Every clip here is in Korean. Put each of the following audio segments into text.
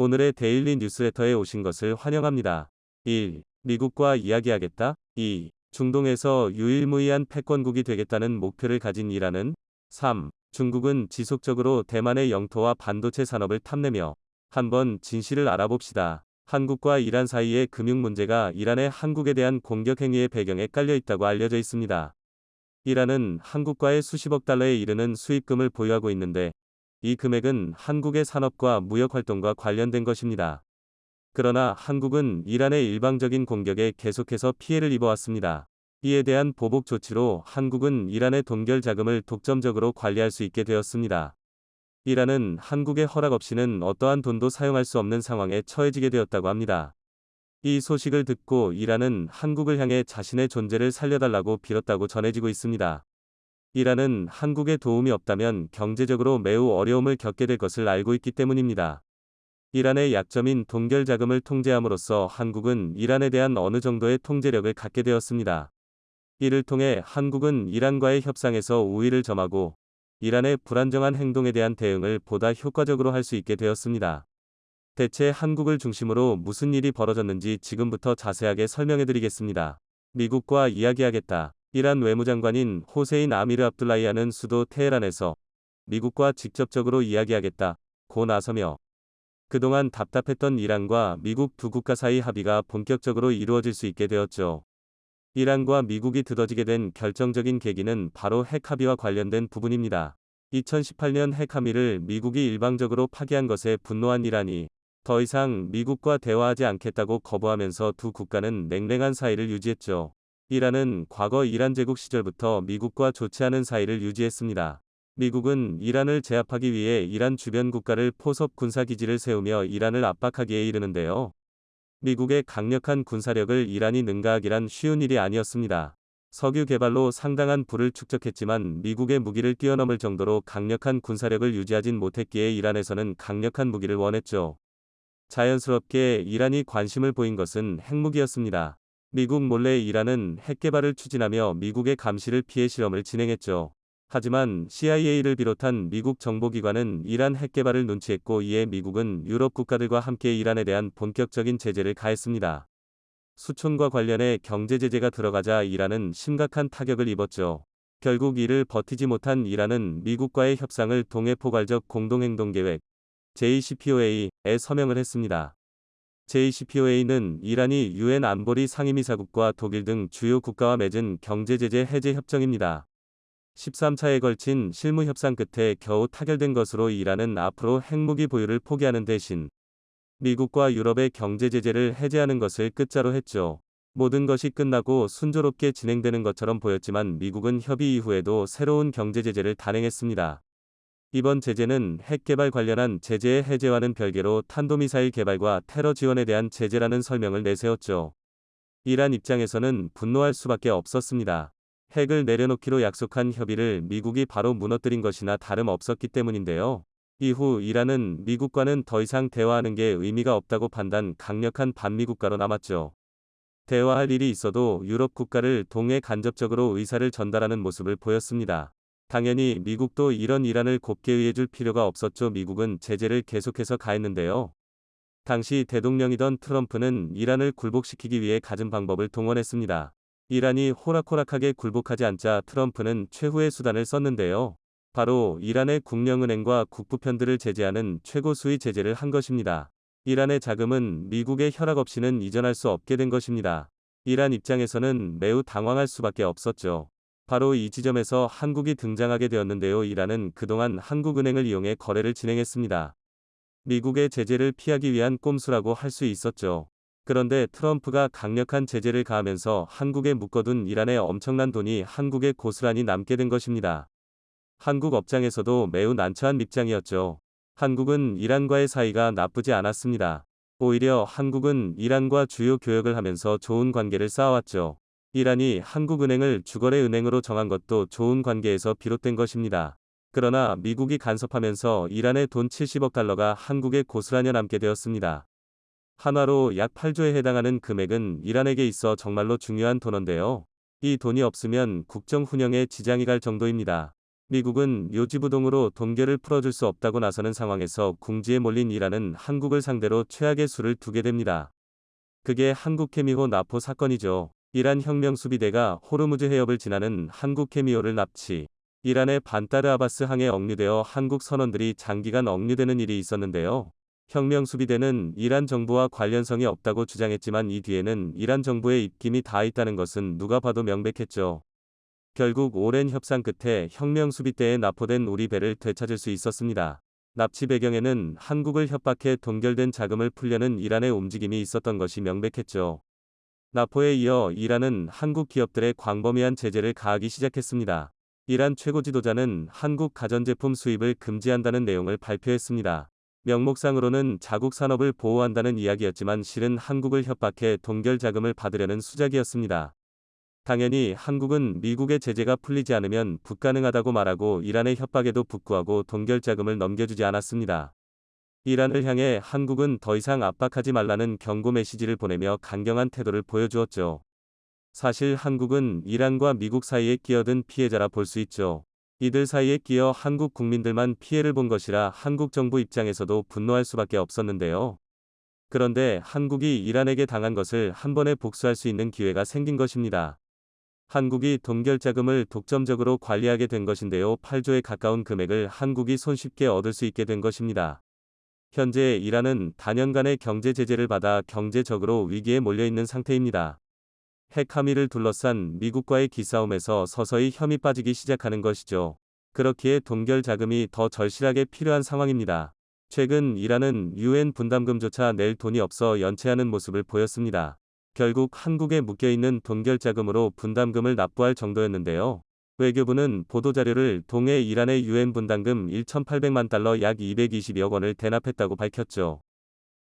오늘의 데일리 뉴스레터에 오신 것을 환영합니다. 1. 미국과 이야기하겠다. 2. 중동에서 유일무이한 패권국이 되겠다는 목표를 가진 이란은 3. 중국은 지속적으로 대만의 영토와 반도체 산업을 탐내며 한번 진실을 알아봅시다. 한국과 이란 사이의 금융 문제가 이란의 한국에 대한 공격 행위의 배경에 깔려 있다고 알려져 있습니다. 이란은 한국과의 수십억 달러에 이르는 수입금을 보유하고 있는데 이 금액은 한국의 산업과 무역 활동과 관련된 것입니다. 그러나 한국은 이란의 일방적인 공격에 계속해서 피해를 입어왔습니다. 이에 대한 보복 조치로 한국은 이란의 돈결 자금을 독점적으로 관리할 수 있게 되었습니다. 이란은 한국의 허락 없이는 어떠한 돈도 사용할 수 없는 상황에 처해지게 되었다고 합니다. 이 소식을 듣고 이란은 한국을 향해 자신의 존재를 살려달라고 빌었다고 전해지고 있습니다. 이란은 한국의 도움이 없다면 경제적으로 매우 어려움을 겪게 될 것을 알고 있기 때문입니다. 이란의 약점인 돈결 자금을 통제함으로써 한국은 이란에 대한 어느 정도의 통제력을 갖게 되었습니다. 이를 통해 한국은 이란과의 협상에서 우위를 점하고 이란의 불안정한 행동에 대한 대응을 보다 효과적으로 할 수 있게 되었습니다. 대체 한국을 중심으로 무슨 일이 벌어졌는지 지금부터 자세하게 설명해 드리겠습니다. 미국과 이야기하겠다. 이란 외무장관인 호세인 아미르 압둘라히안은 수도 테헤란에서 미국과 직접적으로 이야기하겠다고 나서며 그동안 답답했던 이란과 미국 두 국가 사이 합의가 본격적으로 이루어질 수 있게 되었죠. 이란과 미국이 두드러지게 된 결정적인 계기는 바로 핵 합의와 관련된 부분입니다. 2018년 핵 합의를 미국이 일방적으로 파기한 것에 분노한 이란이 더 이상 미국과 대화하지 않겠다고 거부하면서 두 국가는 냉랭한 사이를 유지했죠. 이란은 과거 이란 제국 시절부터 미국과 좋지 않은 사이를 유지했습니다. 미국은 이란을 제압하기 위해 이란 주변 국가를 포섭 군사기지를 세우며 이란을 압박하기에 이르는데요. 미국의 강력한 군사력을 이란이 능가하기란 쉬운 일이 아니었습니다. 석유 개발로 상당한 부를 축적했지만 미국의 무기를 뛰어넘을 정도로 강력한 군사력을 유지하진 못했기에 이란에서는 강력한 무기를 원했죠. 자연스럽게 이란이 관심을 보인 것은 핵무기였습니다. 미국 몰래 이란은 핵 개발을 추진하며 미국의 감시를 피해 실험을 진행했죠. 하지만 CIA를 비롯한 미국 정보기관은 이란 핵 개발을 눈치했고 이에 미국은 유럽 국가들과 함께 이란에 대한 본격적인 제재를 가했습니다. 수촌과 관련해 경제 제재가 들어가자 이란은 심각한 타격을 입었죠. 결국 이를 버티지 못한 이란은 미국과의 협상을 동해포괄적 공동행동계획 JCPOA에 서명을 했습니다. JCPOA는 이란이 UN 안보리 상임이사국과 독일 등 주요 국가와 맺은 경제제재 해제 협정입니다. 13차에 걸친 실무 협상 끝에 겨우 타결된 것으로 이란은 앞으로 핵무기 보유를 포기하는 대신 미국과 유럽의 경제 제재를 해제하는 것을 끝자로 했죠. 모든 것이 끝나고 순조롭게 진행되는 것처럼 보였지만 미국은 협의 이후에도 새로운 경제 제재를 단행했습니다. 이번 제재는 핵 개발 관련한 제재의 해제와는 별개로 탄도미사일 개발과 테러 지원에 대한 제재라는 설명을 내세웠죠. 이란 입장에서는 분노할 수밖에 없었습니다. 핵을 내려놓기로 약속한 협의를 미국이 바로 무너뜨린 것이나 다름없었기 때문인데요. 이후 이란은 미국과는 더 이상 대화하는 게 의미가 없다고 판단 강력한 반미 국가로 남았죠. 대화할 일이 있어도 유럽 국가를 통해 간접적으로 의사를 전달하는 모습을 보였습니다. 당연히 미국도 이런 이란을 곱게 의해줄 필요가 없었죠. 미국은 제재를 계속해서 가했는데요. 당시 대통령이던 트럼프는 이란을 굴복시키기 위해 갖은 방법을 동원했습니다. 이란이 호락호락하게 굴복하지 않자 트럼프는 최후의 수단을 썼는데요. 바로 이란의 국영은행과 국부편들을 제재하는 최고 수위 제재를 한 것입니다. 이란의 자금은 미국의 허락 없이는 이전할 수 없게 된 것입니다. 이란 입장에서는 매우 당황할 수밖에 없었죠. 바로 이 지점에서 한국이 등장하게 되었는데요. 이란은 그동안 한국은행을 이용해 거래를 진행했습니다. 미국의 제재를 피하기 위한 꼼수라고 할 수 있었죠. 그런데 트럼프가 강력한 제재를 가하면서 한국에 묶어둔 이란의 엄청난 돈이 한국에 고스란히 남게 된 것입니다. 한국 업장에서도 매우 난처한 입장이었죠. 한국은 이란과의 사이가 나쁘지 않았습니다. 오히려 한국은 이란과 주요 교역을 하면서 좋은 관계를 쌓아왔죠. 이란이 한국은행을 주거래 은행으로 정한 것도 좋은 관계에서 비롯된 것입니다. 그러나 미국이 간섭하면서 이란의 돈 70억 달러가 한국에 고스란히 남게 되었습니다. 한화로 약 8조에 해당하는 금액은 이란에게 있어 정말로 중요한 돈인데요. 이 돈이 없으면 국정 운영에 지장이 갈 정도입니다. 미국은 요지부동으로 동결을 풀어줄 수 없다고 나서는 상황에서 궁지에 몰린 이란은 한국을 상대로 최악의 수를 두게 됩니다. 그게 한국케미호 납포 사건이죠. 이란 혁명수비대가 호르무즈 해협을 지나는 한국케미호를 납치. 이란의 반타르 아바스 항에 억류되어 한국 선원들이 장기간 억류되는 일이 있었는데요. 혁명수비대는 이란 정부와 관련성이 없다고 주장했지만 이 뒤에는 이란 정부의 입김이 다 있다는 것은 누가 봐도 명백했죠. 결국 오랜 협상 끝에 혁명수비대에 납포된 우리 배를 되찾을 수 있었습니다. 납치 배경에는 한국을 협박해 동결된 자금을 풀려는 이란의 움직임이 있었던 것이 명백했죠. 납포에 이어 이란은 한국 기업들의 광범위한 제재를 가하기 시작했습니다. 이란 최고 지도자는 한국 가전제품 수입을 금지한다는 내용을 발표했습니다. 명목상으로는 자국 산업을 보호한다는 이야기였지만 실은 한국을 협박해 동결 자금을 받으려는 수작이었습니다. 당연히 한국은 미국의 제재가 풀리지 않으면 불가능하다고 말하고 이란의 협박에도 북구하고 동결 자금을 넘겨주지 않았습니다. 이란을 향해 한국은 더 이상 압박하지 말라는 경고 메시지를 보내며 강경한 태도를 보여주었죠. 사실 한국은 이란과 미국 사이에 끼어든 피해자라 볼 수 있죠. 이들 사이에 끼어 한국 국민들만 피해를 본 것이라 한국 정부 입장에서도 분노할 수밖에 없었는데요. 그런데 한국이 이란에게 당한 것을 한 번에 복수할 수 있는 기회가 생긴 것입니다. 한국이 동결 자금을 독점적으로 관리하게 된 것인데요. 8조에 가까운 금액을 한국이 손쉽게 얻을 수 있게 된 것입니다. 현재 이란은 단연간의 경제 제재를 받아 경제적으로 위기에 몰려 있는 상태입니다. 핵 함의를 둘러싼 미국과의 기싸움에서 서서히 혐이 빠지기 시작하는 것이죠. 그렇기에 동결 자금이 더 절실하게 필요한 상황입니다. 최근 이란은 유엔 분담금조차 낼 돈이 없어 연체하는 모습을 보였습니다. 결국 한국에 묶여있는 동결 자금으로 분담금을 납부할 정도였는데요. 외교부는 보도자료를 통해 이란의 유엔 분담금 1,800만 달러 약 220억 원을 대납했다고 밝혔죠.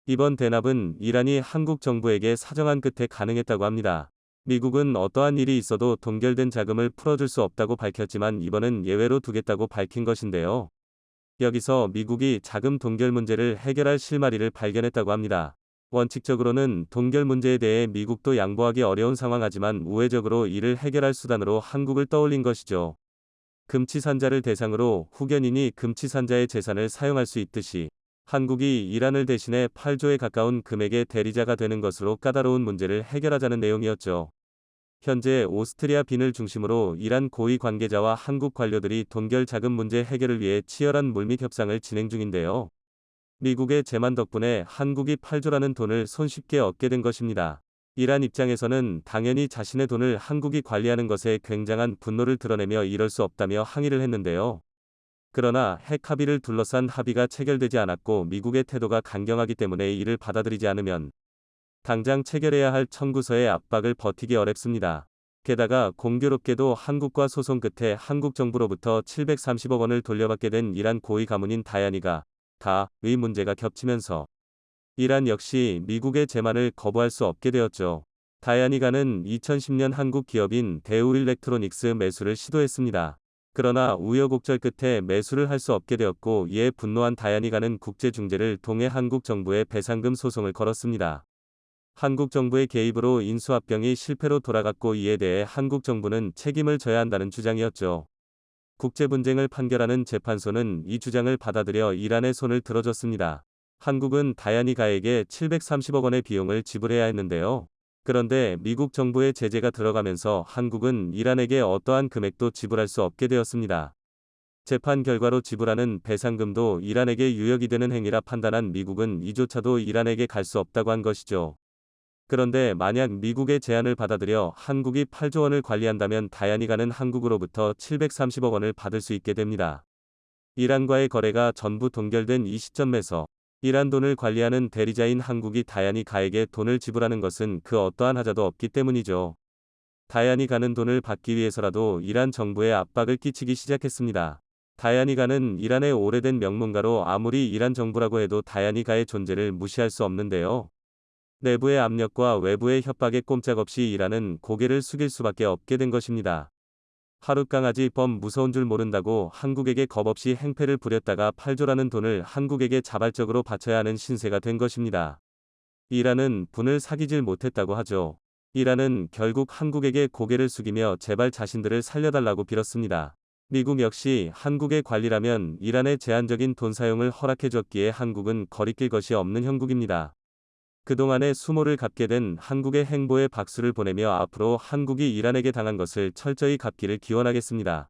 이번 대납은 이란이 한국 정부에게 사정한 끝에 가능했다고 합니다. 미국은 어떠한 일이 있어도 동결된 자금을 풀어줄 수 없다고 밝혔지만 이번은 예외로 두겠다고 밝힌 것인데요. 여기서 미국이 자금 동결 문제를 해결할 실마리를 발견했다고 합니다. 원칙적으로는 동결 문제에 대해 미국도 양보하기 어려운 상황하지만 우회적으로 이를 해결할 수단으로 한국을 떠올린 것이죠. 금치산자를 대상으로 후견인이 금치산자의 재산을 사용할 수 있듯이 한국이 이란을 대신해 8조에 가까운 금액의 대리자가 되는 것으로 까다로운 문제를 해결하자는 내용이었죠. 현재 오스트리아 빈을 중심으로 이란 고위 관계자와 한국 관료들이 동결 자금 문제 해결을 위해 치열한 물밑 협상을 진행 중인데요. 미국의 제만 덕분에 한국이 8조라는 돈을 손쉽게 얻게 된 것입니다. 이란 입장에서는 당연히 자신의 돈을 한국이 관리하는 것에 굉장한 분노를 드러내며 이럴 수 없다며 항의를 했는데요. 그러나 핵 합의를 둘러싼 합의가 체결되지 않았고 미국의 태도가 강경하기 때문에 이를 받아들이지 않으면 당장 체결해야 할 청구서의 압박을 버티기 어렵습니다. 게다가 공교롭게도 한국과 소송 끝에 한국 정부로부터 730억 원을 돌려받게 된 이란 고위 가문인 다야니가 의 문제가 겹치면서 이란 역시 미국의 제만을 거부할 수 없게 되었죠. 다야니가는 2010년 한국 기업인 대우일렉트로닉스 매수를 시도했습니다. 그러나 우여곡절 끝에 매수를 할 수 없게 되었고 이에 분노한 다야니가는 국제중재를 통해 한국 정부에 배상금 소송을 걸었습니다. 한국 정부의 개입으로 인수합병이 실패로 돌아갔고 이에 대해 한국 정부는 책임을 져야 한다는 주장이었죠. 국제분쟁을 판결하는 재판소는 이 주장을 받아들여 이란의 손을 들어줬습니다. 한국은 다야니가에게 730억 원의 비용을 지불해야 했는데요. 그런데 미국 정부의 제재가 들어가면서 한국은 이란에게 어떠한 금액도 지불할 수 없게 되었습니다. 재판 결과로 지불하는 배상금도 이란에게 유역이 되는 행위라 판단한 미국은 이조차도 이란에게 갈 수 없다고 한 것이죠. 그런데 만약 미국의 제안을 받아들여 한국이 8조 원을 관리한다면 다야니가는 한국으로부터 730억 원을 받을 수 있게 됩니다. 이란과의 거래가 전부 동결된 이 시점에서 이란 돈을 관리하는 대리자인 한국이 다야니가에게 돈을 지불하는 것은 그 어떠한 하자도 없기 때문이죠. 다야니가는 돈을 받기 위해서라도 이란 정부에 압박을 끼치기 시작했습니다. 다야니가는 이란의 오래된 명문가로 아무리 이란 정부라고 해도 다야니가의 존재를 무시할 수 없는데요. 내부의 압력과 외부의 협박에 꼼짝없이 이란은 고개를 숙일 수밖에 없게 된 것입니다. 하룻강아지 범 무서운 줄 모른다고 한국에게 겁없이 행패를 부렸다가 8조라는 돈을 한국에게 자발적으로 바쳐야 하는 신세가 된 것입니다. 이란은 분을 사귀질 못했다고 하죠. 이란은 결국 한국에게 고개를 숙이며 제발 자신들을 살려달라고 빌었습니다. 미국 역시 한국의 관리라면 이란의 제한적인 돈 사용을 허락해줬기에 한국은 거리낄 것이 없는 형국입니다. 그동안의 수모를 갚게 된 한국의 행보에 박수를 보내며 앞으로 한국이 이란에게 당한 것을 철저히 갚기를 기원하겠습니다.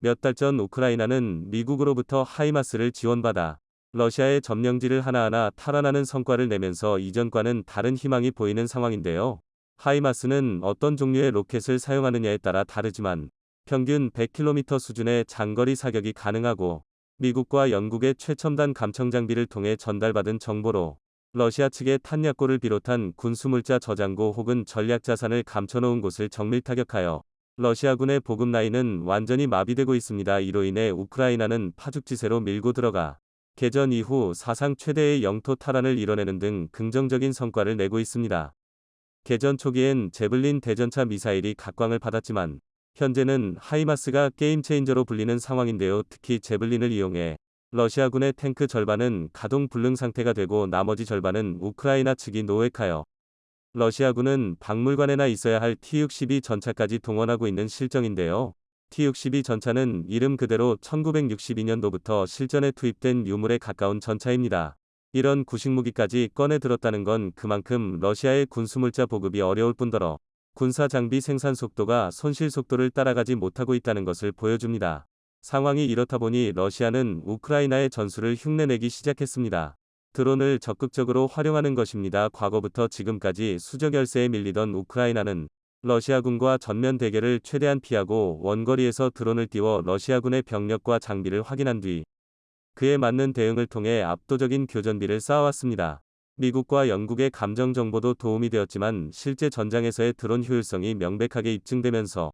몇 달 전 우크라이나는 미국으로부터 하이마스를 지원받아 러시아의 점령지를 하나하나 탈환하는 성과를 내면서 이전과는 다른 희망이 보이는 상황인데요. 하이마스는 어떤 종류의 로켓을 사용하느냐에 따라 다르지만 평균 100km 수준의 장거리 사격이 가능하고 미국과 영국의 최첨단 감청 장비를 통해 전달받은 정보로 러시아 측의 탄약고를 비롯한 군수물자 저장고 혹은 전략 자산을 감춰놓은 곳을 정밀 타격하여 러시아군의 보급 라인은 완전히 마비되고 있습니다. 이로 인해 우크라이나는 파죽지세로 밀고 들어가 개전 이후 사상 최대의 영토 탈환을 이뤄내는 등 긍정적인 성과를 내고 있습니다. 개전 초기엔 제블린 대전차 미사일이 각광을 받았지만 현재는 하이마스가 게임 체인저로 불리는 상황인데요. 특히 제블린을 이용해 러시아군의 탱크 절반은 가동 불능 상태가 되고 나머지 절반은 우크라이나 측이 노획하여 러시아군은 박물관에나 있어야 할 T-62 전차까지 동원하고 있는 실정인데요. T-62 전차는 이름 그대로 1962년도부터 실전에 투입된 유물에 가까운 전차입니다. 이런 구식무기까지 꺼내 들었다는 건 그만큼 러시아의 군수물자 보급이 어려울 뿐더러 군사 장비 생산 속도가 손실 속도를 따라가지 못하고 있다는 것을 보여줍니다. 상황이 이렇다 보니 러시아는 우크라이나의 전술을 흉내내기 시작했습니다. 드론을 적극적으로 활용하는 것입니다. 과거부터 지금까지 수적 열세에 밀리던 우크라이나는 러시아군과 전면 대결을 최대한 피하고 원거리에서 드론을 띄워 러시아군의 병력과 장비를 확인한 뒤 그에 맞는 대응을 통해 압도적인 교전비를 쌓아왔습니다. 미국과 영국의 감정 정보도 도움이 되었지만 실제 전장에서의 드론 효율성이 명백하게 입증되면서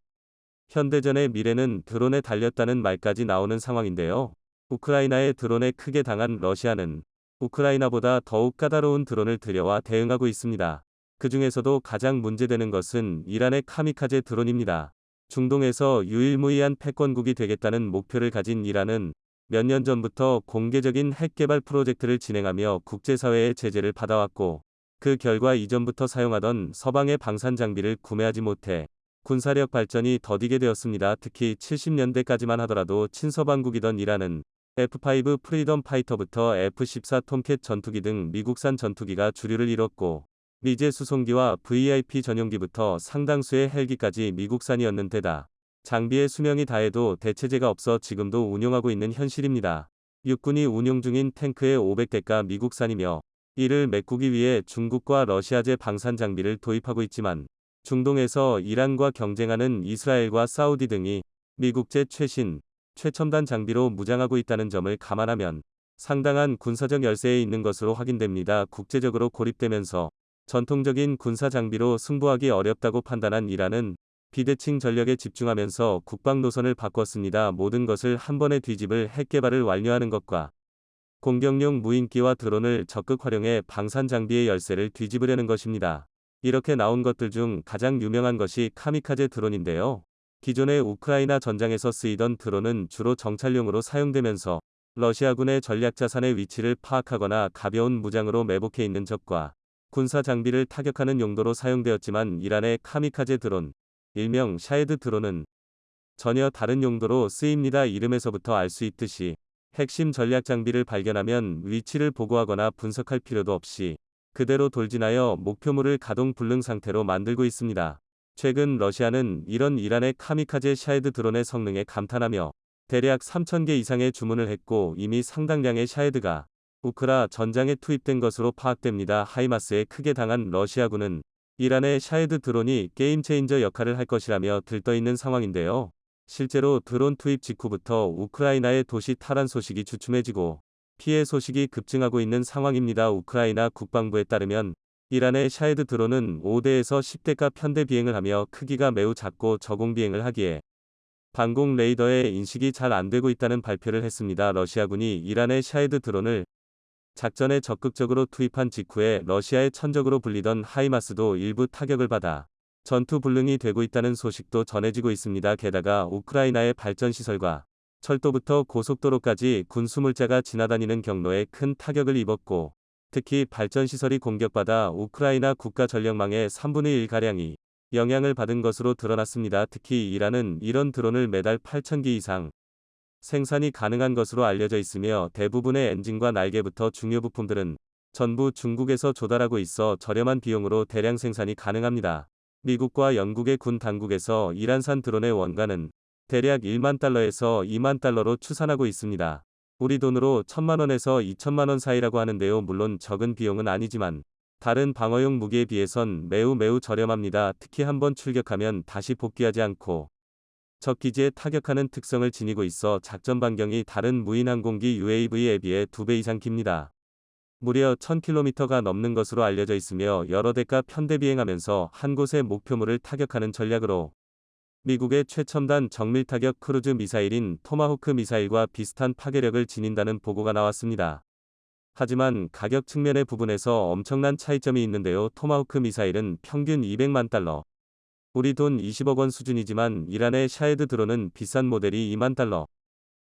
현대전의 미래는 드론에 달렸다는 말까지 나오는 상황인데요. 우크라이나의 드론에 크게 당한 러시아는 우크라이나보다 더욱 까다로운 드론을 들여와 대응하고 있습니다. 그 중에서도 가장 문제되는 것은 이란의 카미카제 드론입니다. 중동에서 유일무이한 패권국이 되겠다는 목표를 가진 이란은 몇 년 전부터 공개적인 핵 개발 프로젝트를 진행하며 국제사회의 제재를 받아왔고 그 결과 이전부터 사용하던 서방의 방산 장비를 구매하지 못해 군사력 발전이 더디게 되었습니다. 특히 70년대까지만 하더라도 친서방국이던 이란은 F-5 프리덤 파이터부터 F-14 톰캣 전투기 등 미국산 전투기가 주류를 이뤘고 미제 수송기와 VIP 전용기부터 상당수의 헬기까지 미국산이었는 데다 장비의 수명이 다해도 대체제가 없어 지금도 운용하고 있는 현실입니다. 육군이 운용 중인 탱크의 500대가 미국산이며 이를 메꾸기 위해 중국과 러시아제 방산 장비를 도입하고 있지만 중동에서 이란과 경쟁하는 이스라엘과 사우디 등이 미국제 최첨단 장비로 무장하고 있다는 점을 감안하면 상당한 군사적 열세에 있는 것으로 확인됩니다. 국제적으로 고립되면서 전통적인 군사 장비로 승부하기 어렵다고 판단한 이란은 비대칭 전력에 집중하면서 국방 노선을 바꿨습니다. 모든 것을 한 번에 뒤집을 핵 개발을 완료하는 것과 공격용 무인기와 드론을 적극 활용해 방산 장비의 열세를 뒤집으려는 것입니다. 이렇게 나온 것들 중 가장 유명한 것이 카미카제 드론인데요. 기존의 우크라이나 전장에서 쓰이던 드론은 주로 정찰용으로 사용되면서 러시아군의 전략 자산의 위치를 파악하거나 가벼운 무장으로 매복해 있는 적과 군사 장비를 타격하는 용도로 사용되었지만 이란의 카미카제 드론, 일명 샤헤드 드론은 전혀 다른 용도로 쓰입니다. 이름에서부터 알 수 있듯이 핵심 전략 장비를 발견하면 위치를 보고하거나 분석할 필요도 없이 그대로 돌진하여 목표물을 가동 불능 상태로 만들고 있습니다. 최근 러시아는 이런 이란의 카미카제 샤헤드 드론의 성능에 감탄하며 대략 3,000개 이상의 주문을 했고 이미 상당량의 샤헤드가 우크라 전장에 투입된 것으로 파악됩니다. 하이마스에 크게 당한 러시아군은 이란의 샤헤드 드론이 게임 체인저 역할을 할 것이라며 들떠있는 상황인데요. 실제로 드론 투입 직후부터 우크라이나의 도시 탈환 소식이 주춤해지고 피해 소식이 급증하고 있는 상황입니다. 우크라이나 국방부에 따르면 이란의 샤헤드 드론은 5대에서 10대가 편대 비행을 하며 크기가 매우 작고 저공 비행을 하기에 방공 레이더의 인식이 잘 안되고 있다는 발표를 했습니다. 러시아군이 이란의 샤헤드 드론을 작전에 적극적으로 투입한 직후에 러시아의 천적으로 불리던 하이마스도 일부 타격을 받아 전투 불능이 되고 있다는 소식도 전해지고 있습니다. 게다가 우크라이나의 발전시설과 철도부터 고속도로까지 군수물자가 지나다니는 경로에 큰 타격을 입었고 특히 발전시설이 공격받아 우크라이나 국가 전력망의 3분의 1가량이 영향을 받은 것으로 드러났습니다. 특히 이란은 이런 드론을 매달 8,000기 이상 생산이 가능한 것으로 알려져 있으며 대부분의 엔진과 날개부터 중요 부품들은 전부 중국에서 조달하고 있어 저렴한 비용으로 대량 생산이 가능합니다. 미국과 영국의 군 당국에서 이란산 드론의 원가는 대략 1만 달러에서 2만 달러로 추산하고 있습니다. 우리 돈으로 1,000만 원에서 2천만 원 사이라고 하는데요. 물론 적은 비용은 아니지만 다른 방어용 무기에 비해선 매우 저렴합니다. 특히 한번 출격하면 다시 복귀하지 않고 적 기지에 타격하는 특성을 지니고 있어 작전 반경이 다른 무인 항공기 UAV에 비해 2배 이상 깁니다. 무려 1000km가 넘는 것으로 알려져 있으며 여러 대가 편대 비행하면서 한 곳의 목표물을 타격하는 전략으로 미국의 최첨단 정밀 타격 크루즈 미사일인 토마호크 미사일과 비슷한 파괴력을 지닌다는 보고가 나왔습니다. 하지만 가격 측면의 부분에서 엄청난 차이점이 있는데요. 토마호크 미사일은 평균 200만 달러, 우리 돈 20억 원 수준이지만 이란의 샤헤드 드론은 비싼 모델이 2만 달러,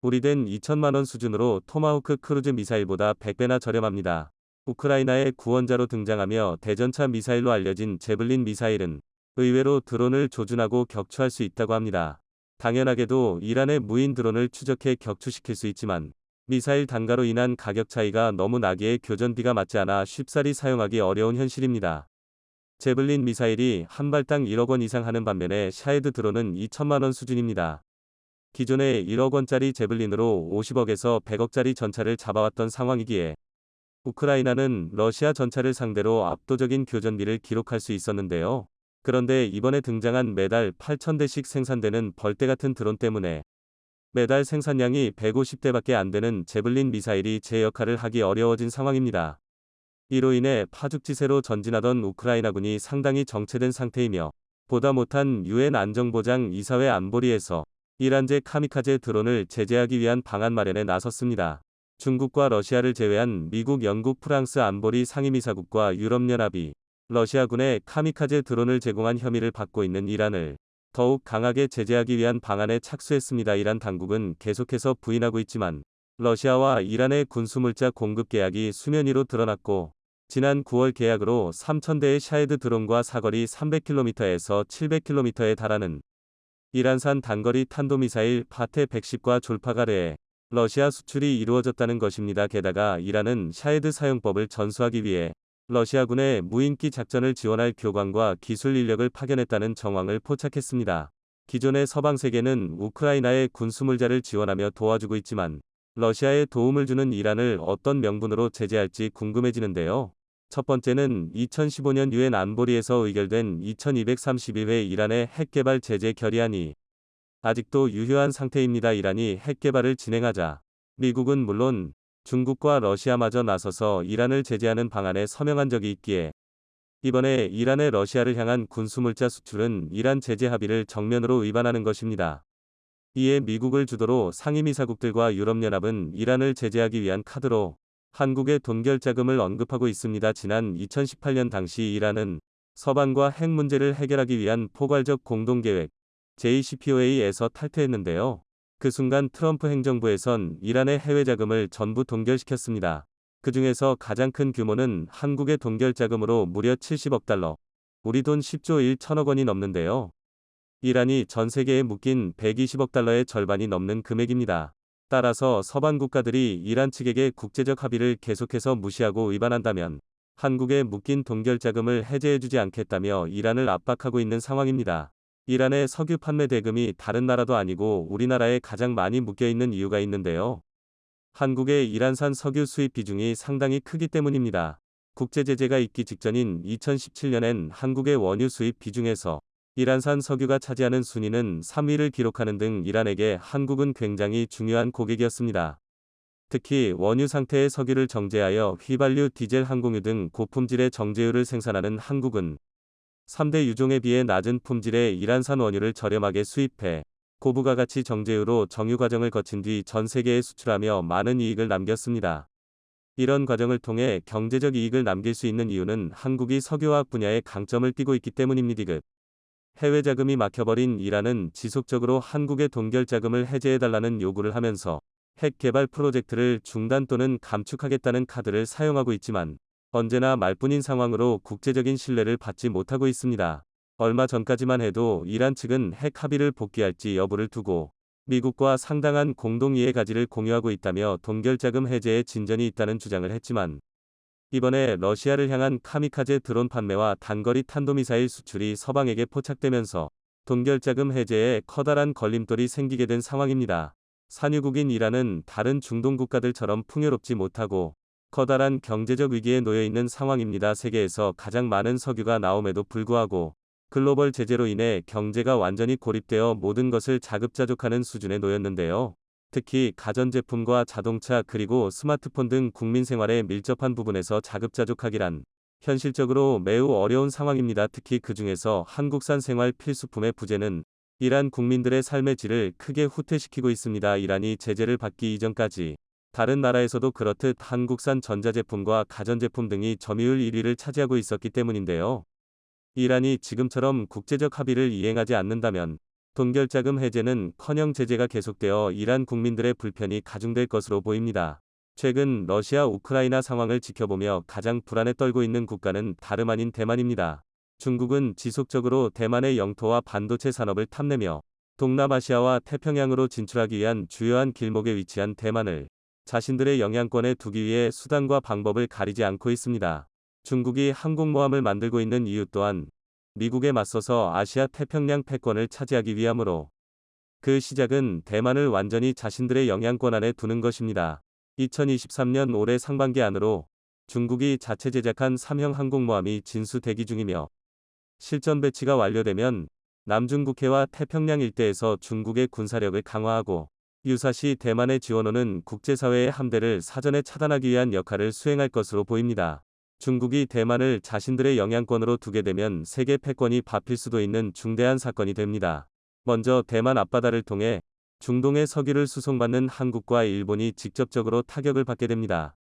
우리 된 2천만 원 수준으로 토마호크 크루즈 미사일보다 100배나 저렴합니다. 우크라이나의 구원자로 등장하며 대전차 미사일로 알려진 제블린 미사일은 의외로 드론을 조준하고 격추할 수 있다고 합니다. 당연하게도 이란의 무인 드론을 추적해 격추시킬 수 있지만 미사일 단가로 인한 가격 차이가 너무 나기에 교전비가 맞지 않아 쉽사리 사용하기 어려운 현실입니다. 제블린 미사일이 한 발당 1억 원 이상 하는 반면에 샤헤드 드론은 2천만 원 수준입니다. 기존에 1억 원짜리 제블린으로 50억에서 100억짜리 전차를 잡아왔던 상황이기에 우크라이나는 러시아 전차를 상대로 압도적인 교전비를 기록할 수 있었는데요. 그런데 이번에 등장한 매달 8,000대씩 생산되는 벌떼 같은 드론 때문에 매달 생산량이 150대밖에 안 되는 제블린 미사일이 제 역할을 하기 어려워진 상황입니다. 이로 인해 파죽지세로 전진하던 우크라이나군이 상당히 정체된 상태이며 보다 못한 UN 안정보장 이사회 안보리에서 이란제 카미카제 드론을 제재하기 위한 방안 마련에 나섰습니다. 중국과 러시아를 제외한 미국, 영국, 프랑스 안보리 상임이사국과 유럽연합이 러시아군에 카미카제 드론을 제공한 혐의를 받고 있는 이란을 더욱 강하게 제재하기 위한 방안에 착수했습니다. 이란 당국은 계속해서 부인하고 있지만 러시아와 이란의 군수물자 공급 계약이 수면 위로 드러났고 지난 9월 계약으로 3,000대의 샤헤드 드론과 사거리 300km에서 700km에 달하는 이란산 단거리 탄도미사일 파테 110과 졸파가르에 러시아 수출이 이루어졌다는 것입니다. 게다가 이란은 샤헤드 사용법을 전수하기 위해 러시아군의 무인기 작전을 지원할 교관과 기술 인력을 파견했다는 정황을 포착했습니다. 기존의 서방 세계는 우크라이나의 군수물자를 지원하며 도와주고 있지만 러시아에 도움을 주는 이란을 어떤 명분으로 제재할지 궁금해지는데요. 첫 번째는 2015년 UN 안보리에서 의결된 2231회 이란의 핵개발 제재 결의안이 아직도 유효한 상태입니다. 이란이 핵개발을 진행하자 미국은 물론 중국과 러시아마저 나서서 이란을 제재하는 방안에 서명한 적이 있기에 이번에 이란의 러시아를 향한 군수물자 수출은 이란 제재 합의를 정면으로 위반하는 것입니다. 이에 미국을 주도로 상임이사국들과 유럽연합은 이란을 제재하기 위한 카드로 한국의 돈결자금을 언급하고 있습니다. 지난 2018년 당시 이란은 서방과 핵 문제를 해결하기 위한 포괄적 공동계획 JCPOA에서 탈퇴했는데요. 그 순간 트럼프 행정부에선 이란의 해외 자금을 전부 동결시켰습니다. 그 중에서 가장 큰 규모는 한국의 동결 자금으로 무려 70억 달러, 우리 돈 10조 1천억 원이 넘는데요. 이란이 전 세계에 묶인 120억 달러의 절반이 넘는 금액입니다. 따라서 서방 국가들이 이란 측에게 국제적 합의를 계속해서 무시하고 위반한다면 한국에 묶인 동결 자금을 해제해주지 않겠다며 이란을 압박하고 있는 상황입니다. 이란의 석유 판매 대금이 다른 나라도 아니고 우리나라에 가장 많이 묶여있는 이유가 있는데요. 한국의 이란산 석유 수입 비중이 상당히 크기 때문입니다. 국제제재가 있기 직전인 2017년엔 한국의 원유 수입 비중에서 이란산 석유가 차지하는 순위는 3위를 기록하는 등 이란에게 한국은 굉장히 중요한 고객이었습니다. 특히 원유 상태의 석유를 정제하여 휘발유, 디젤, 항공유 등 고품질의 정제유를 생산하는 한국은 3대 유종에 비해 낮은 품질의 이란산 원유를 저렴하게 수입해 고부가가치 정제유로 정유 과정을 거친 뒤 전 세계에 수출하며 많은 이익을 남겼습니다. 이런 과정을 통해 경제적 이익을 남길 수 있는 이유는 한국이 석유화학 분야에 강점을 띠고 있기 때문입니다. 해외 자금이 막혀버린 이란은 지속적으로 한국의 동결 자금을 해제해달라는 요구를 하면서 핵 개발 프로젝트를 중단 또는 감축하겠다는 카드를 사용하고 있지만 언제나 말뿐인 상황으로 국제적인 신뢰를 받지 못하고 있습니다. 얼마 전까지만 해도 이란 측은 핵 합의를 복귀할지 여부를 두고 미국과 상당한 공동 이해 가지를 공유하고 있다며 동결자금 해제에 진전이 있다는 주장을 했지만 이번에 러시아를 향한 카미카제 드론 판매와 단거리 탄도미사일 수출이 서방에게 포착되면서 동결자금 해제에 커다란 걸림돌이 생기게 된 상황입니다. 산유국인 이란은 다른 중동 국가들처럼 풍요롭지 못하고 커다란 경제적 위기에 놓여 있는 상황입니다. 세계에서 가장 많은 석유가 나옴에도 불구하고 글로벌 제재로 인해 경제가 완전히 고립되어 모든 것을 자급자족하는 수준에 놓였는데요. 특히 가전제품과 자동차 그리고 스마트폰 등 국민 생활에 밀접한 부분에서 자급자족하기란 현실적으로 매우 어려운 상황입니다. 특히 그 중에서 한국산 생활 필수품의 부재는 이란 국민들의 삶의 질을 크게 후퇴시키고 있습니다. 이란이 제재를 받기 이전까지 다른 나라에서도 그렇듯 한국산 전자제품과 가전제품 등이 점유율 1위를 차지하고 있었기 때문인데요. 이란이 지금처럼 국제적 합의를 이행하지 않는다면 동결자금 해제는 커녕 제재가 계속되어 이란 국민들의 불편이 가중될 것으로 보입니다. 최근 러시아 우크라이나 상황을 지켜보며 가장 불안에 떨고 있는 국가는 다름 아닌 대만입니다. 중국은 지속적으로 대만의 영토와 반도체 산업을 탐내며 동남아시아와 태평양으로 진출하기 위한 주요한 길목에 위치한 대만을 자신들의 영향권에 두기 위해 수단과 방법을 가리지 않고 있습니다. 중국이 항공모함을 만들고 있는 이유 또한 미국에 맞서서 아시아 태평양 패권을 차지하기 위함으로 그 시작은 대만을 완전히 자신들의 영향권 안에 두는 것입니다. 2023년 올해 상반기 안으로 중국이 자체 제작한 3형 항공모함이 진수 대기 중이며 실전 배치가 완료되면 남중국해와 태평양 일대에서 중국의 군사력을 강화하고 유사시 대만의 지원호는 국제사회의 함대를 사전에 차단하기 위한 역할을 수행할 것으로 보입니다. 중국이 대만을 자신들의 영향권으로 두게 되면 세계 패권이 밟힐 수도 있는 중대한 사건이 됩니다. 먼저 대만 앞바다를 통해 중동의 석유를 수송받는 한국과 일본이 직접적으로 타격을 받게 됩니다.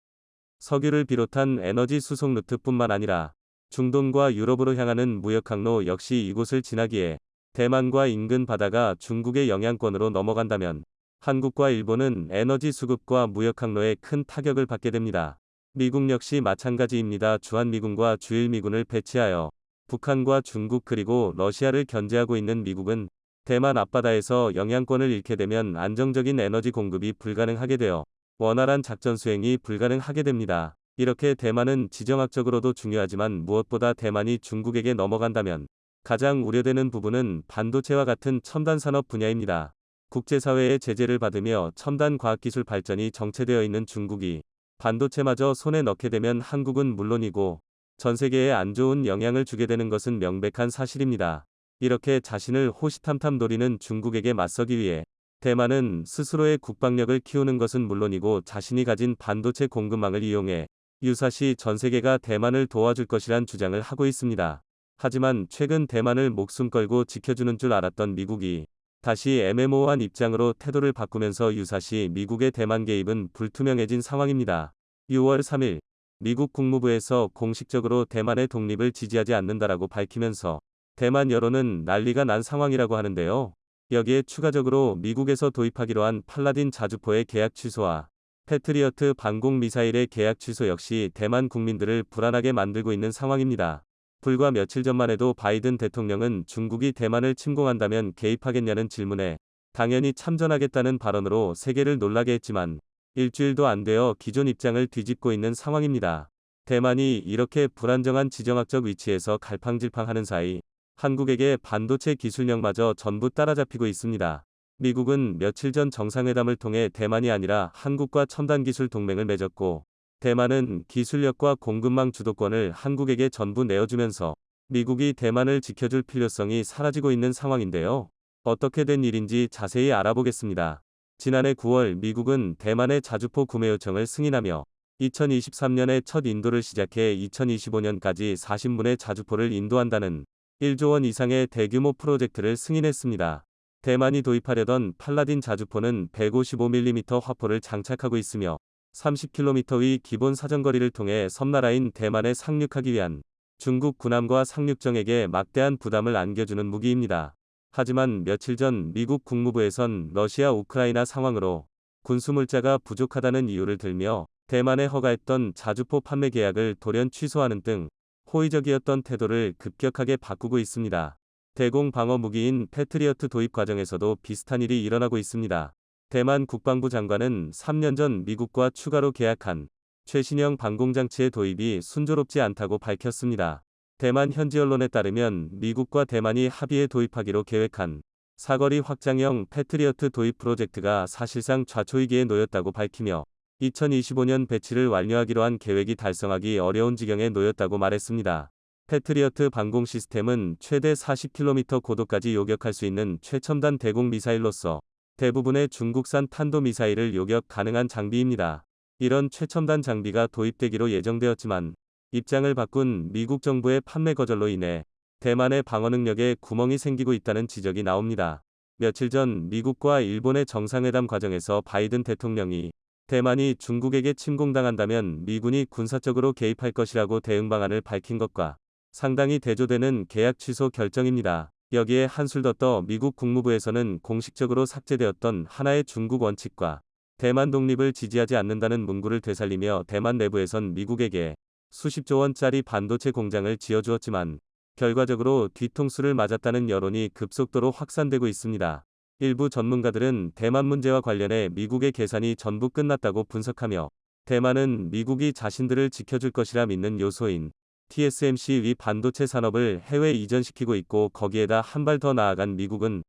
석유를 비롯한 에너지 수송 루트뿐만 아니라 중동과 유럽으로 향하는 무역항로 역시 이곳을 지나기에 대만과 인근 바다가 중국의 영향권으로 넘어간다면 한국과 일본은 에너지 수급과 무역항로에 큰 타격을 받게 됩니다. 미국 역시 마찬가지입니다. 주한미군과 주일미군을 배치하여 북한과 중국 그리고 러시아를 견제하고 있는 미국은 대만 앞바다에서 영향권을 잃게 되면 안정적인 에너지 공급이 불가능하게 되어 원활한 작전 수행이 불가능하게 됩니다. 이렇게 대만은 지정학적으로도 중요하지만 무엇보다 대만이 중국에게 넘어간다면 가장 우려되는 부분은 반도체와 같은 첨단 산업 분야입니다. 국제사회의 제재를 받으며 첨단 과학기술 발전이 정체되어 있는 중국이 반도체마저 손에 넣게 되면 한국은 물론이고 전 세계에 안 좋은 영향을 주게 되는 것은 명백한 사실입니다. 이렇게 자신을 호시탐탐 노리는 중국에게 맞서기 위해 대만은 스스로의 국방력을 키우는 것은 물론이고 자신이 가진 반도체 공급망을 이용해 유사시 전 세계가 대만을 도와줄 것이란 주장을 하고 있습니다. 하지만 최근 대만을 목숨 걸고 지켜주는 줄 알았던 미국이 다시 애매모호한 입장으로 태도를 바꾸면서 유사시 미국의 대만 개입은 불투명해진 상황입니다. 6월 3일 미국 국무부에서 공식적으로 대만의 독립을 지지하지 않는다라고 밝히면서 대만 여론은 난리가 난 상황이라고 하는데요. 여기에 추가적으로 미국에서 도입하기로 한 팔라딘 자주포의 계약 취소와 패트리어트 방공 미사일의 계약 취소 역시 대만 국민들을 불안하게 만들고 있는 상황입니다. 불과 며칠 전만 해도 바이든 대통령은 중국이 대만을 침공한다면 개입하겠냐는 질문에 당연히 참전하겠다는 발언으로 세계를 놀라게 했지만 일주일도 안 되어 기존 입장을 뒤집고 있는 상황입니다. 대만이 이렇게 불안정한 지정학적 위치에서 갈팡질팡하는 사이 한국에게 반도체 기술력마저 전부 따라잡히고 있습니다. 미국은 며칠 전 정상회담을 통해 대만이 아니라 한국과 첨단기술 동맹을 맺었고 대만은 기술력과 공급망 주도권을 한국에게 전부 내어주면서 미국이 대만을 지켜줄 필요성이 사라지고 있는 상황인데요. 어떻게 된 일인지 자세히 알아보겠습니다. 지난해 9월 미국은 대만의 자주포 구매 요청을 승인하며 2023년에 첫 인도를 시작해 2025년까지 40문의 자주포를 인도한다는 1조 원 이상의 대규모 프로젝트를 승인했습니다. 대만이 도입하려던 팔라딘 자주포는 155mm 화포를 장착하고 있으며 30km 위 기본 사정거리를 통해 섬나라인 대만에 상륙하기 위한 중국 군함과 상륙정에게 막대한 부담을 안겨주는 무기입니다. 하지만 며칠 전 미국 국무부에선 러시아 우크라이나 상황으로 군수물자가 부족하다는 이유를 들며 대만에 허가했던 자주포 판매 계약을 돌연 취소하는 등 호의적이었던 태도를 급격하게 바꾸고 있습니다. 대공 방어 무기인 패트리어트 도입 과정에서도 비슷한 일이 일어나고 있습니다. 대만 국방부 장관은 3년 전 미국과 추가로 계약한 최신형 방공장치의 도입이 순조롭지 않다고 밝혔습니다. 대만 현지 언론에 따르면 미국과 대만이 합의해 도입하기로 계획한 사거리 확장형 패트리어트 도입 프로젝트가 사실상 좌초이기에 놓였다고 밝히며 2025년 배치를 완료하기로 한 계획이 달성하기 어려운 지경에 놓였다고 말했습니다. 패트리어트 방공 시스템은 최대 40km 고도까지 요격할 수 있는 최첨단 대공 미사일로서 대부분의 중국산 탄도미사일을 요격 가능한 장비입니다. 이런 최첨단 장비가 도입되기로 예정되었지만 입장을 바꾼 미국 정부의 판매 거절로 인해 대만의 방어 능력에 구멍이 생기고 있다는 지적이 나옵니다. 며칠 전 미국과 일본의 정상회담 과정에서 바이든 대통령이 대만이 중국에게 침공당한다면 미군이 군사적으로 개입할 것이라고 대응 방안을 밝힌 것과 상당히 대조되는 계약 취소 결정입니다. 여기에 한술 더 떠 미국 국무부에서는 공식적으로 삭제되었던 하나의 중국 원칙과 대만 독립을 지지하지 않는다는 문구를 되살리며 대만 내부에선 미국에게 수십조 원짜리 반도체 공장을 지어주었지만 결과적으로 뒤통수를 맞았다는 여론이 급속도로 확산되고 있습니다. 일부 전문가들은 대만 문제와 관련해 미국의 계산이 전부 끝났다고 분석하며 대만은 미국이 자신들을 지켜줄 것이라 믿는 요소인 TSMC 위 반도체 산업을 해외 이전시키고 있고 거기에다 한 발 더 나아간 미국은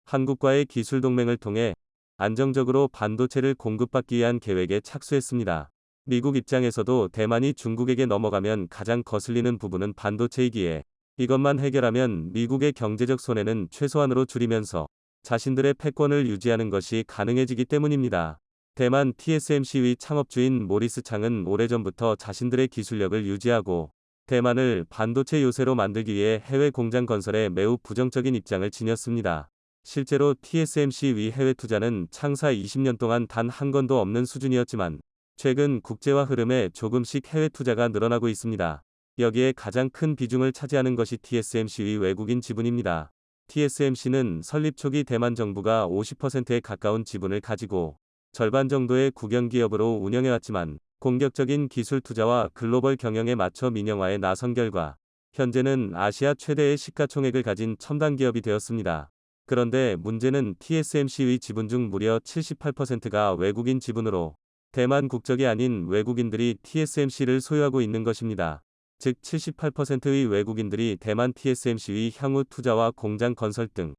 한국과의 기술 동맹을 통해 안정적으로 반도체를 공급받기 위한 계획에 착수했습니다. 미국 입장에서도 대만이 중국에게 넘어가면 가장 거슬리는 부분은 반도체이기에 이것만 해결하면 미국의 경제적 손해는 최소한으로 줄이면서 자신들의 패권을 유지하는 것이 가능해지기 때문입니다. 대만 TSMC 위 창업주인 모리스 창은 오래전부터 자신들의 기술력을 유지하고 대만을 반도체 요새로 만들기 위해 해외 공장 건설에 매우 부정적인 입장을 지녔습니다. 실제로 TSMC 위 해외 투자는 창사 20년 동안 단 한 건도 없는 수준이었지만 최근 국제화 흐름에 조금씩 해외 투자가 늘어나고 있습니다. 여기에 가장 큰 비중을 차지하는 것이 TSMC 위 외국인 지분입니다. TSMC는 설립 초기 대만 정부가 50%에 가까운 지분을 가지고 절반 정도의 국영기업으로 운영해왔지만 공격적인 기술 투자와 글로벌 경영에 맞춰 민영화에 나선 결과 현재는 아시아 최대의 시가총액을 가진 첨단 기업이 되었습니다. 그런데 문제는 TSMC의 지분 중 무려 78%가 외국인 지분으로 대만 국적이 아닌 외국인들이 TSMC를 소유하고 있는 것입니다. 즉 78%의 외국인들이 대만 TSMC의 향후 투자와 공장 건설 등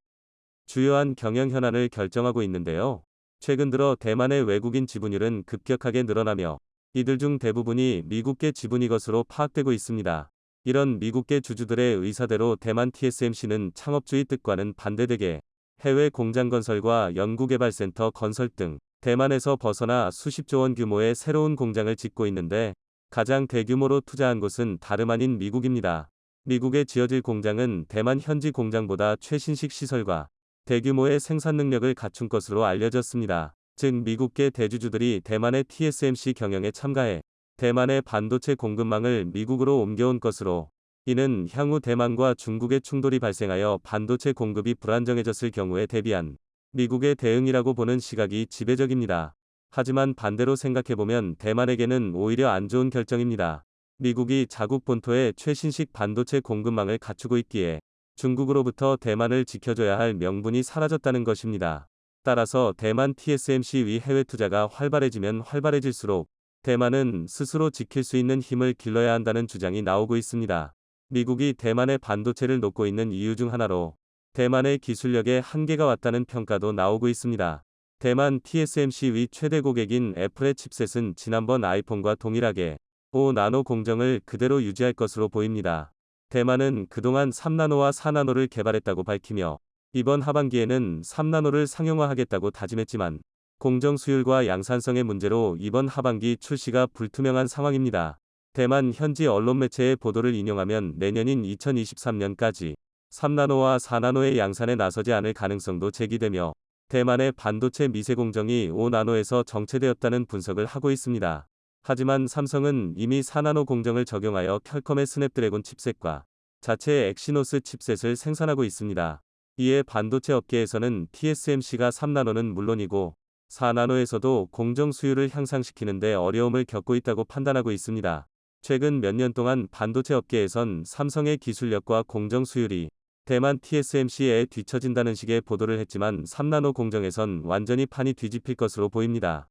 주요한 경영 현안을 결정하고 있는데요. 최근 들어 대만의 외국인 지분율은 급격하게 늘어나며 이들 중 대부분이 미국계 지분이 것으로 파악되고 있습니다. 이런 미국계 주주들의 의사대로 대만 TSMC는 창업주의 뜻과는 반대되게 해외 공장 건설과 연구개발센터 건설 등 대만에서 벗어나 수십조 원 규모의 새로운 공장을 짓고 있는데 가장 대규모로 투자한 곳은 다름 아닌 미국입니다. 미국에 지어질 공장은 대만 현지 공장보다 최신식 시설과 대규모의 생산 능력을 갖춘 것으로 알려졌습니다. 즉 미국계 대주주들이 대만의 TSMC 경영에 참가해 대만의 반도체 공급망을 미국으로 옮겨온 것으로 이는 향후 대만과 중국의 충돌이 발생하여 반도체 공급이 불안정해졌을 경우에 대비한 미국의 대응이라고 보는 시각이 지배적입니다. 하지만 반대로 생각해보면 대만에게는 오히려 안 좋은 결정입니다. 미국이 자국 본토에 최신식 반도체 공급망을 갖추고 있기에 중국으로부터 대만을 지켜줘야 할 명분이 사라졌다는 것입니다. 따라서 대만 TSMC 위 해외 투자가 활발해지면 활발해질수록 대만은 스스로 지킬 수 있는 힘을 길러야 한다는 주장이 나오고 있습니다. 미국이 대만의 반도체를 놓고 있는 이유 중 하나로 대만의 기술력에 한계가 왔다는 평가도 나오고 있습니다. 대만 TSMC 위 최대 고객인 애플의 칩셋은 지난번 아이폰과 동일하게 5나노 공정을 그대로 유지할 것으로 보입니다. 대만은 그동안 3나노와 4나노를 개발했다고 밝히며 이번 하반기에는 3나노를 상용화하겠다고 다짐했지만 공정 수율과 양산성의 문제로 이번 하반기 출시가 불투명한 상황입니다. 대만 현지 언론 매체의 보도를 인용하면 내년인 2023년까지 3나노와 4나노의 양산에 나서지 않을 가능성도 제기되며 대만의 반도체 미세 공정이 5나노에서 정체되었다는 분석을 하고 있습니다. 하지만 삼성은 이미 4나노 공정을 적용하여 퀄컴의 스냅드래곤 칩셋과 자체의 엑시노스 칩셋을 생산하고 있습니다. 이에 반도체 업계에서는 TSMC가 3나노는 물론이고 4나노에서도 공정 수율을 향상시키는 데 어려움을 겪고 있다고 판단하고 있습니다. 최근 몇 년 동안 반도체 업계에선 삼성의 기술력과 공정 수율이 대만 TSMC에 뒤처진다는 식의 보도를 했지만 3나노 공정에선 완전히 판이 뒤집힐 것으로 보입니다.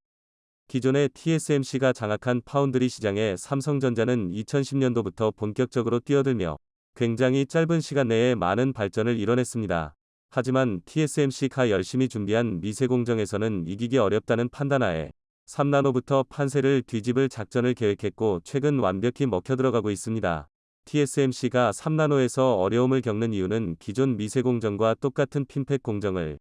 기존의 TSMC가 장악한 파운드리 시장에 삼성전자는 2010년도부터 본격적으로 뛰어들며 굉장히 짧은 시간 내에 많은 발전을 이뤄냈습니다. 하지만 TSMC가 열심히 준비한 미세 공정에서는 이기기 어렵다는 판단하에 3나노부터 판세를 뒤집을 작전을 계획했고 최근 완벽히 먹혀들어가고 있습니다. TSMC가 3나노에서 어려움을 겪는 이유는 기존 미세 공정과 똑같은 핀팻 공정을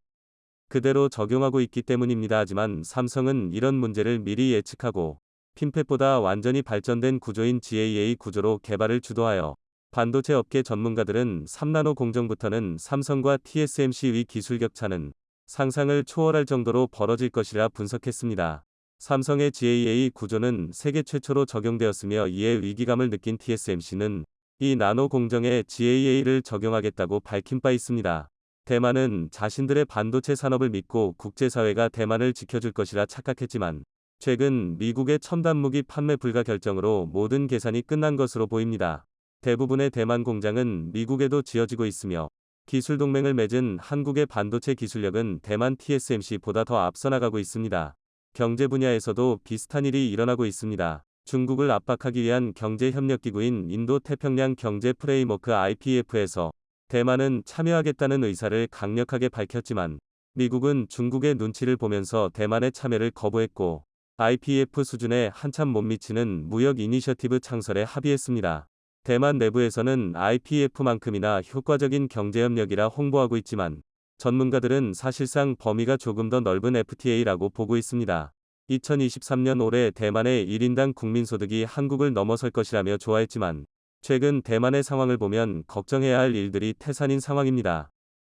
그대로 적용하고 있기 때문입니다. 하지만 삼성은 이런 문제를 미리 예측하고 핀팻보다 완전히 발전된 구조인 GAA 구조로 개발을 주도하여 반도체 업계 전문가들은 3나노 공정부터는 삼성과 TSMC의 기술 격차는 상상을 초월할 정도로 벌어질 것이라 분석했습니다. 삼성의 GAA 구조는 세계 최초로 적용되었으며 이에 위기감을 느낀 TSMC는 이 나노 공정에 GAA를 적용하겠다고 밝힌 바 있습니다. 대만은 자신들의 반도체 산업을 믿고 국제사회가 대만을 지켜줄 것이라 착각했지만 최근 미국의 첨단 무기 판매 불가 결정으로 모든 계산이 끝난 것으로 보입니다. 대부분의 대만 공장은 미국에도 지어지고 있으며 기술 동맹을 맺은 한국의 반도체 기술력은 대만 TSMC보다 더 앞서 나가고 있습니다. 경제 분야에서도 비슷한 일이 일어나고 있습니다. 중국을 압박하기 위한 경제협력기구인 인도-태평양 경제 프레임워크 IPEF에서 대만은 참여하겠다는 의사를 강력하게 밝혔지만 미국은 중국의 눈치를 보면서 대만의 참여를 거부했고 IPEF 수준에 한참 못 미치는 무역 이니셔티브 창설에 합의했습니다. 대만 내부에서는 IPEF만큼이나 효과적인 경제협력이라 홍보하고 있지만 전문가들은 사실상 범위가 조금 더 넓은 FTA라고 보고 있습니다. 2023년 올해 대만의 1인당 국민소득이 한국을 넘어설 것이라며 좋아했지만 최근 대만의 상황을 보면 걱정해야 할 일들이 태산인 상황입니다.